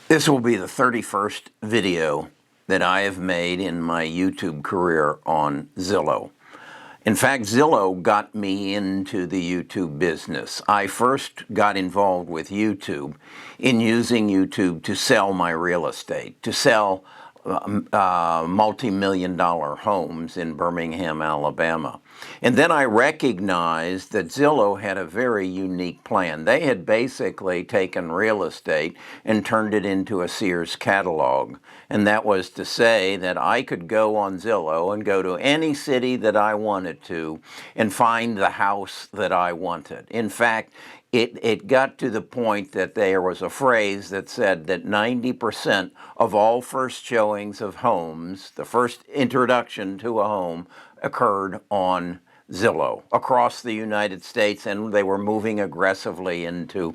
This will be the 31st video that I have made in my YouTube career on Zillow. In fact, Zillow got me into the YouTube business. I first got involved with YouTube in using YouTube to sell my real estate, to sell multi-million-dollar homes in Birmingham, Alabama. And then I recognized that Zillow had a very unique plan. They had basically taken real estate and turned it into a Sears catalog. And that was to say that I could go on Zillow and go to any city that I wanted to and find the house that I wanted. In fact, it got to the point that there was a phrase that said that 90% of all first showings of homes, the first introduction to a home, occurred on Zillow across the United States, and they were moving aggressively into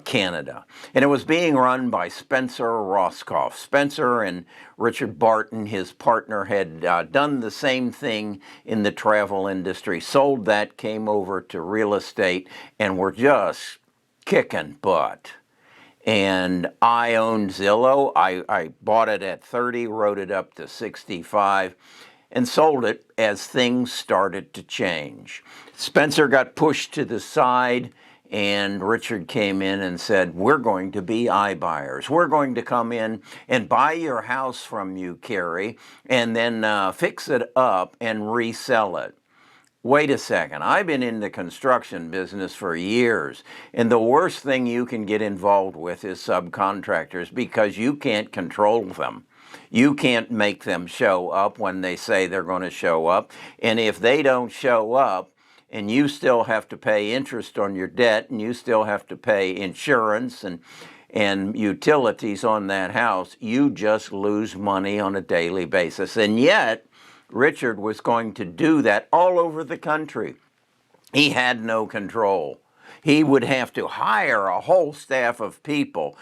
Canada. And it was being run by Spencer Roscoff. Spencer and Richard Barton, his partner, had done the same thing in the travel industry, sold that, came over to real estate, and were just kicking butt. And I owned Zillow. I bought it at 30, wrote it up to 65, and sold it as things started to change. Spencer got pushed to the side, and Richard came in and said, we're going to be iBuyers. We're going to come in and buy your house from you, Carrie, and then fix it up and resell it. Wait a second, I've been in the construction business for years, and the worst thing you can get involved with is subcontractors because you can't control them. You can't make them show up when they say they're going to show up, and if they don't show up, and you still have to pay interest on your debt, and you still have to pay insurance and utilities on that house, you just lose money on a daily basis. And yet, Richard was going to do that all over the country. He had no control. He would have to hire a whole staff of people.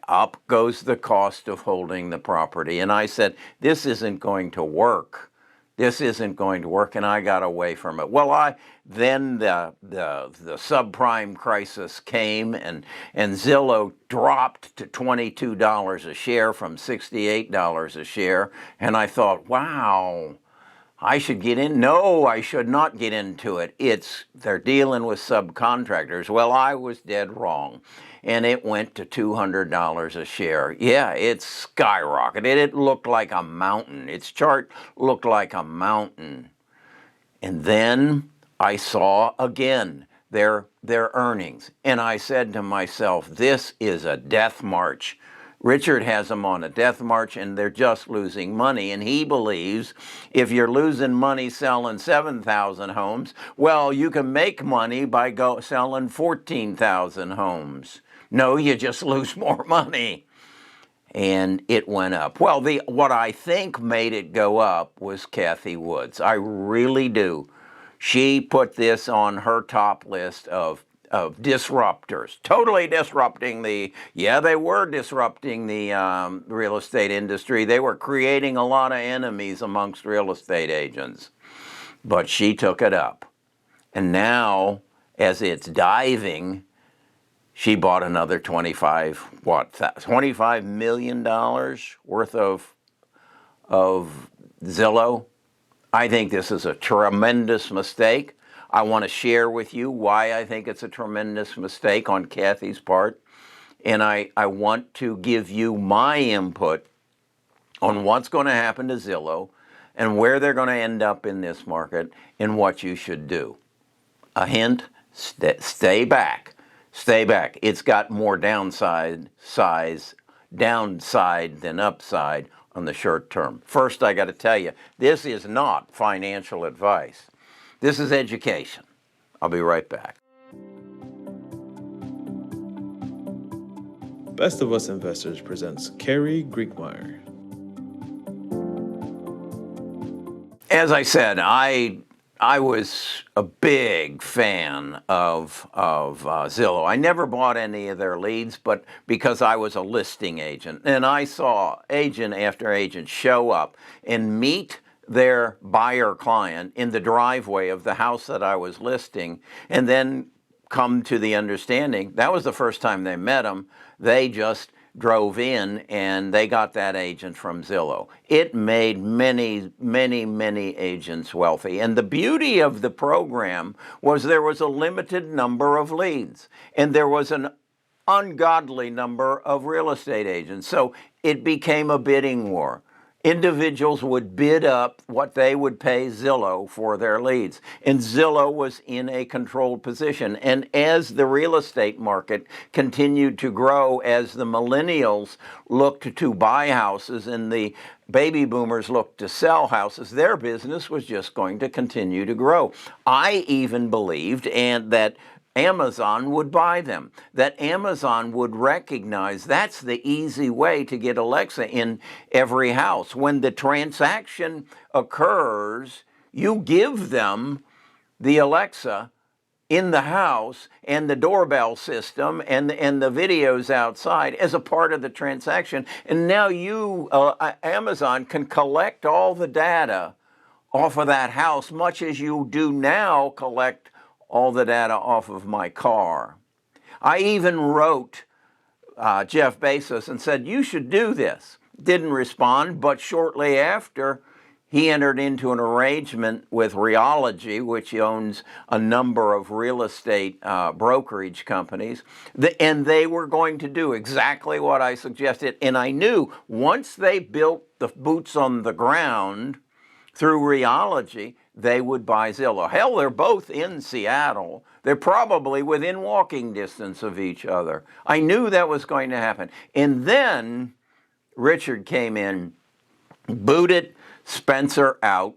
Up goes the cost of holding the property. And I said, this isn't going to work. This isn't going to work, and I got away from it. Well, then the subprime crisis came, and Zillow dropped to $22 a share from $68 a share, and I thought, wow, I should get in. No, I should not get into it. They're dealing with subcontractors. Well, I was dead wrong. And it went to $200 a share. Yeah, it skyrocketed. It looked like a mountain. Its chart looked like a mountain. And then I saw again their earnings. And I said to myself, this is a death march. Richard has them on a death march, and they're just losing money. And he believes if you're losing money selling 7,000 homes, well, you can make money by selling 14,000 homes. No, you just lose more money. And it went up. Well, what I think made it go up was Cathie Woods. I really do. She put this on her top list of disruptors, totally disrupting they were disrupting the real estate industry. They were creating a lot of enemies amongst real estate agents. But she took it up. And now, as it's diving, she bought another $25 million worth of Zillow. I think this is a tremendous mistake. I want to share with you why I think it's a tremendous mistake on Cathie's part. And I want to give you my input on what's going to happen to Zillow and where they're going to end up in this market and what you should do. A hint, stay back. Stay back. It's got more downside than upside on the short term. First, I got to tell you, this is not financial advice. This is education. I'll be right back. Best of Us Investors presents Carrie Griegmeyer. As I said, I was a big fan of Zillow. I never bought any of their leads, but because I was a listing agent, and I saw agent after agent show up and meet their buyer client in the driveway of the house that I was listing, and then come to the understanding, that was the first time they met him, They just drove in and they got that agent from Zillow. It made many, many, many agents wealthy. And the beauty of the program was there was a limited number of leads and there was an ungodly number of real estate agents. So it became a bidding war. Individuals would bid up what they would pay Zillow for their leads. And Zillow was in a controlled position. And as the real estate market continued to grow, as the millennials looked to buy houses and the baby boomers looked to sell houses, their business was just going to continue to grow. I even believed that Amazon would buy them, that Amazon would recognize that's the easy way to get Alexa in every house. When the transaction occurs, you give them the Alexa in the house and the doorbell system and the videos outside as a part of the transaction. And now Amazon can collect all the data off of that house, much as you do now collect all the data off of my car. I even wrote Jeff Bezos and said, you should do this. Didn't respond, but shortly after, he entered into an arrangement with Realogy, which owns a number of real estate brokerage companies, and they were going to do exactly what I suggested. And I knew once they built the boots on the ground through Realogy, they would buy Zillow. Hell, they're both in Seattle. They're probably within walking distance of each other. I knew that was going to happen. And then Richard came in, booted Spencer out.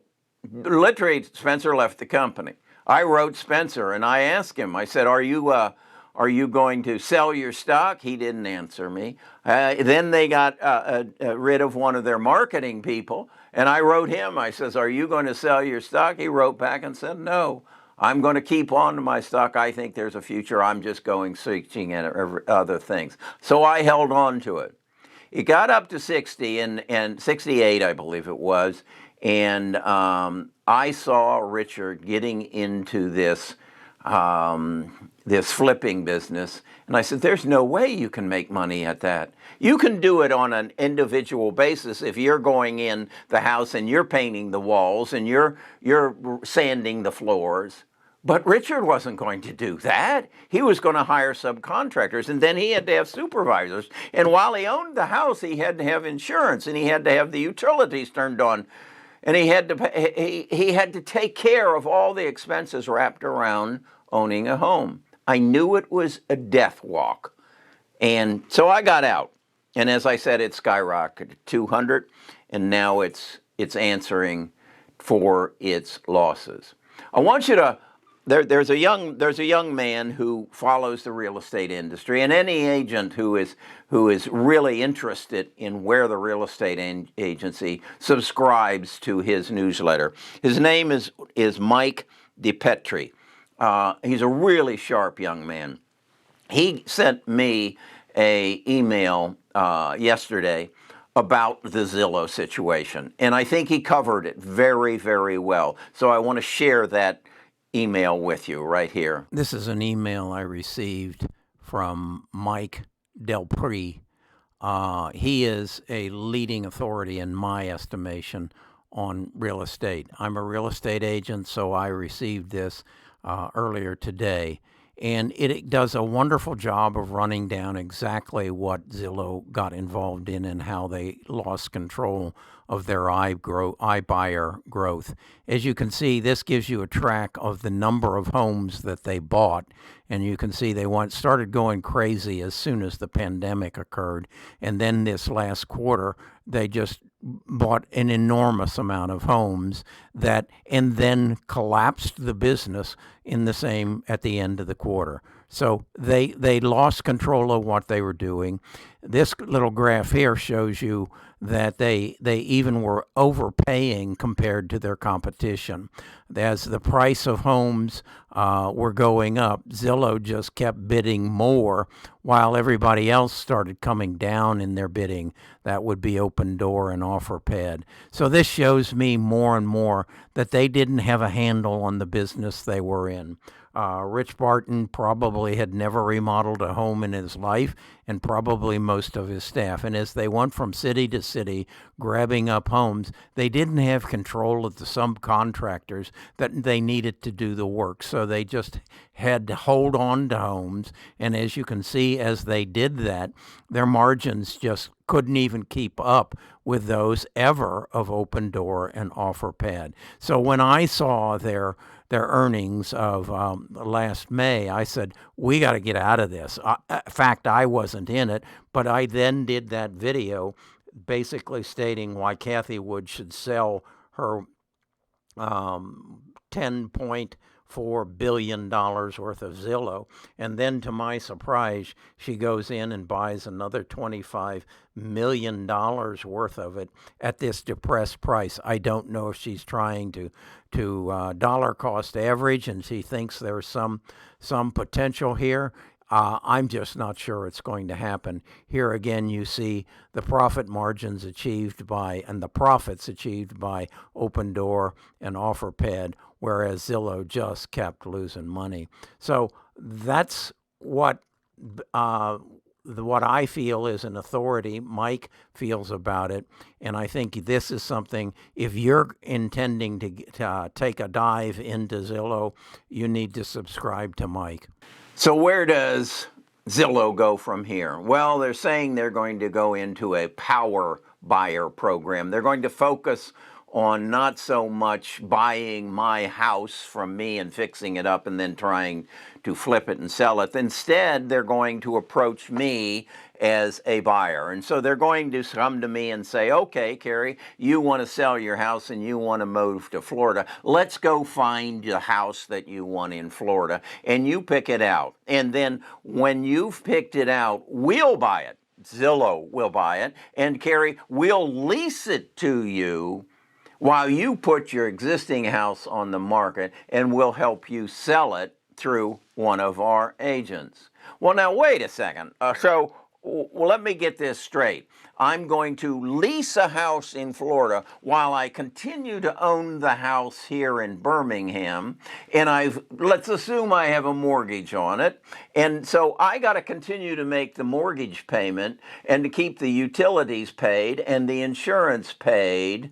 Literally, Spencer left the company. I wrote Spencer and I asked him, I said, are you going to sell your stock? He didn't answer me. Then they got rid of one of their marketing people. And I wrote him, I says, are you going to sell your stock? He wrote back and said, no, I'm going to keep on to my stock. I think there's a future. I'm just going searching at other things. So I held on to it. It got up to 60 and 68, I believe it was. And I saw Richard getting into this flipping business. And I said, there's no way you can make money at that. You can do it on an individual basis if you're going in the house and you're painting the walls and you're sanding the floors. But Richard wasn't going to do that. He was going to hire subcontractors, and then he had to have supervisors. And while he owned the house, he had to have insurance, and he had to have the utilities turned on. And he had to take care of all the expenses wrapped around owning a home. I knew it was a death walk. And so I got out. And as I said, it skyrocketed 200, and now it's answering for its losses. I want you to, there's a young man who follows the real estate industry, and any agent who is really interested in where the real estate agency subscribes to his newsletter. His name is Mike DiPetri. He's a really sharp young man. He sent me an email yesterday about the Zillow situation, and I think he covered it very, very well. So I want to share that email with you right here. This is an email I received from Mike DiPetri. He is a leading authority in my estimation on real estate. I'm a real estate agent, so I received this earlier today. And it does a wonderful job of running down exactly what Zillow got involved in and how they lost control of their iBuyer growth. As you can see, this gives you a track of the number of homes that they bought. And you can see they started going crazy as soon as the pandemic occurred. And then this last quarter, they just bought an enormous amount of homes and then collapsed the business at the end of the quarter. So they lost control of what they were doing. This little graph here shows you that they even were overpaying compared to their competition. As the price of homes were going up, Zillow just kept bidding more while everybody else started coming down in their bidding. That would be Open Door and OfferPad. So this shows me more and more that they didn't have a handle on the business they were in. Rich Barton probably had never remodeled a home in his life, and probably most of his staff. And as they went from city to city grabbing up homes, they didn't have control of the subcontractors that they needed to do the work. So they just had to hold on to homes. And as you can see, as they did that, their margins just couldn't even keep up with those ever of Open Door and OfferPad. So when I saw their earnings of last May, I said, we got to get out of this. In fact, I wasn't in it, but I then did that video basically stating why Cathie Wood should sell her $10.4 billion worth of Zillow. And then to my surprise, she goes in and buys another $25 million worth of it at this depressed price. I don't know if she's trying to dollar cost average and she thinks there's some potential here. I'm just not sure it's going to happen. Here again, you see the profit margins achieved by, and the profits achieved by Open Door and OfferPad, whereas Zillow just kept losing money. So that's what I feel is an authority. Mike feels about it. And I think this is something, if you're intending to take a dive into Zillow, you need to subscribe to Mike. So where does Zillow go from here? Well, they're saying they're going to go into a power buyer program. They're going to focus on not so much buying my house from me and fixing it up and then trying to flip it and sell it. Instead, they're going to approach me as a buyer. And so they're going to come to me and say, okay, Carrie, you want to sell your house and you want to move to Florida. Let's go find the house that you want in Florida and you pick it out. And then when you've picked it out, we'll buy it. Zillow will buy it. And Carrie, we'll lease it to you while you put your existing house on the market, and we'll help you sell it through one of our agents. Well, now, wait a second. Well, let me get this straight. I'm going to lease a house in Florida while I continue to own the house here in Birmingham, and let's assume I have a mortgage on it, and so I got to continue to make the mortgage payment and to keep the utilities paid and the insurance paid,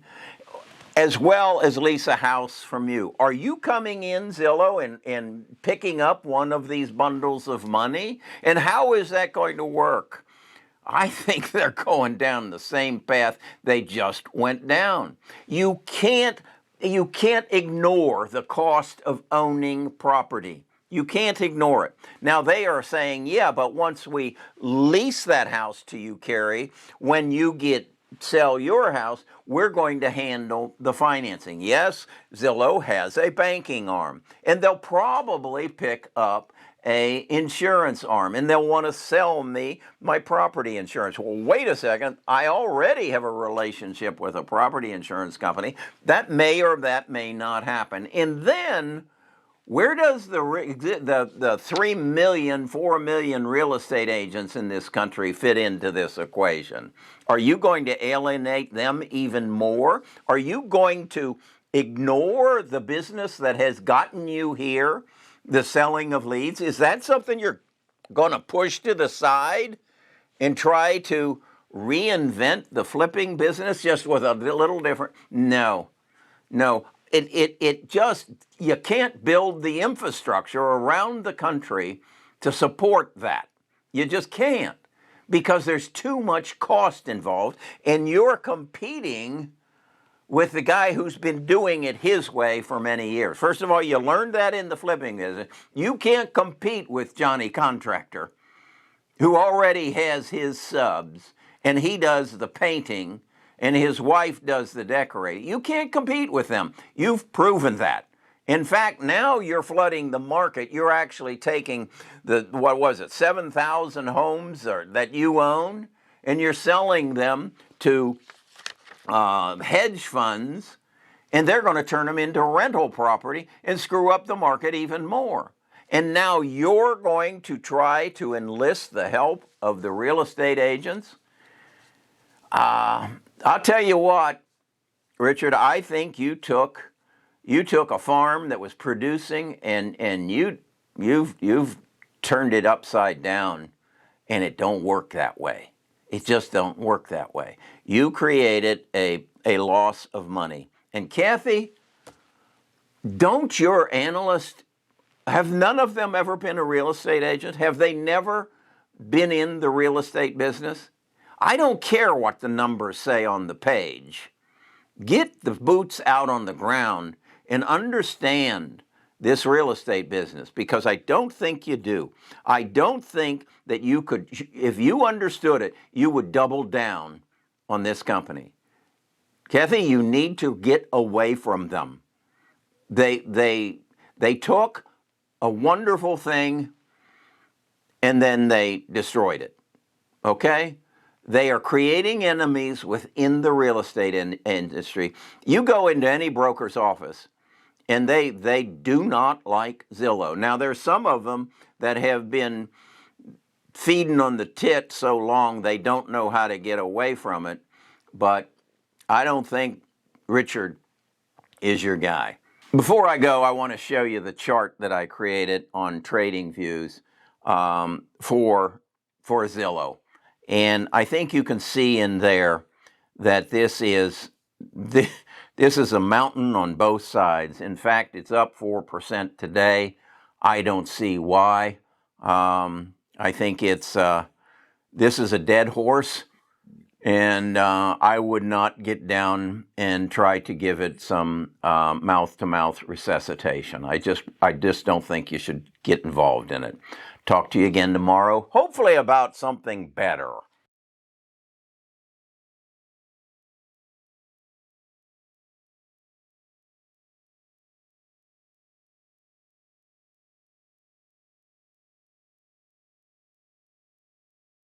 as well as lease a house from you. Are you coming in, Zillow, and picking up one of these bundles of money? And how is that going to work? I think they're going down the same path they just went down. You can't ignore the cost of owning property. You can't ignore it. Now, they are saying, yeah, but once we lease that house to you, Carrie, when you sell your house, we're going to handle the financing. Yes, Zillow has a banking arm, and they'll probably pick up a insurance arm, and they'll want to sell me my property insurance. Well, wait a second. I already have a relationship with a property insurance company. That may or that may not happen. And then where does the 3 million, 4 million real estate agents in this country fit into this equation? Are you going to alienate them even more? Are you going to ignore the business that has gotten you here, the selling of leads? Is that something you're going to push to the side and try to reinvent the flipping business just with a little different? No. It just, you can't build the infrastructure around the country to support that. You just can't, because there's too much cost involved, and you're competing with the guy who's been doing it his way for many years. First of all, you learned that in the flipping business. You can't compete with Johnny Contractor, who already has his subs, and he does the painting, and his wife does the decorating. You can't compete with them. You've proven that. In fact, now you're flooding the market. You're actually taking 7,000 homes that you own, and you're selling them to hedge funds, and they're going to turn them into rental property and screw up the market even more. And now you're going to try to enlist the help of the real estate agents? I'll tell you what, Richard, I think you took a farm that was producing and you you've turned it upside down, and it don't work that way. It just don't work that way. You created a loss of money. And Kathy, don't your analysts, have none of them ever been a real estate agent? Have they never been in the real estate business? I don't care what the numbers say on the page. Get the boots out on the ground and understand this real estate business, because I don't think you do. I don't think that you could, if you understood it, you would double down on this company. Kathy, you need to get away from them. They took a wonderful thing and then they destroyed it. Okay? They are creating enemies within the real estate industry. You go into any broker's office, and they do not like Zillow. Now, there's some of them that have been feeding on the tit so long they don't know how to get away from it. But I don't think Richard is your guy. Before I go, I want to show you the chart that I created on TradingViews for Zillow. And I think you can see in there that this is a mountain on both sides. In fact, it's up 4% today. I don't see why. I think this is a dead horse, and I would not get down and try to give it some mouth-to-mouth resuscitation. I just don't think you should get involved in it. Talk to you again tomorrow, hopefully about something better.